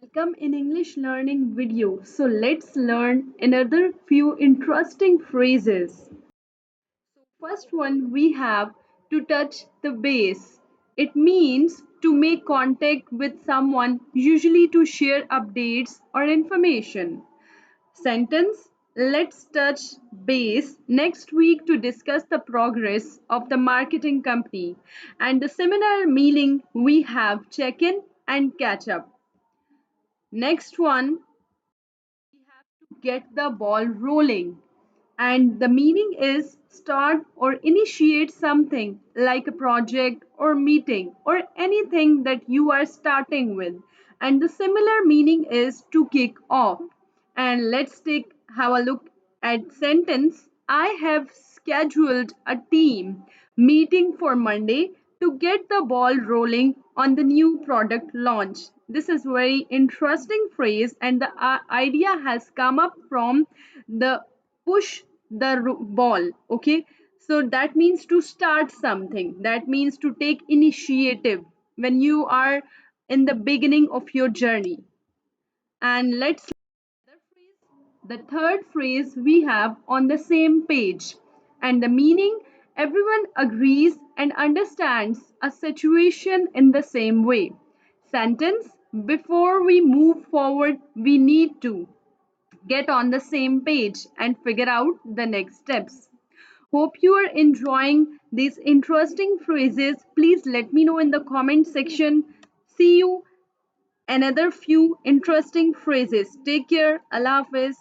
Welcome in English learning video. So let's learn another few interesting phrases. First one we have to touch the base. It means to make contact with someone, usually to share updates or information. Sentence: let's touch base next week to discuss the progress of the marketing company. And the similar meaning we have check in and catch up. Next one, we have to get the ball rolling. And the meaning is start or initiate something like a project or meeting or anything that you are starting with. And the similar meaning is to kick off. And let's take have a look at sentence. I have scheduled a team meeting for Monday to get the ball rolling on the new product launch. This is very interesting phrase, and the idea has come up from the push the ball. Okay, so that means to start something, that means to take initiative when you are in the beginning of your journey. And let's the third phrase we have on the same page, and the meaning everyone agrees and understands a situation in the same way. Sentence: before we move forward, we need to get on the same page and figure out the next steps. Hope you are enjoying these interesting phrases. Please let me know in the comment section. See you another few interesting phrases. Take care. Allah Hafiz.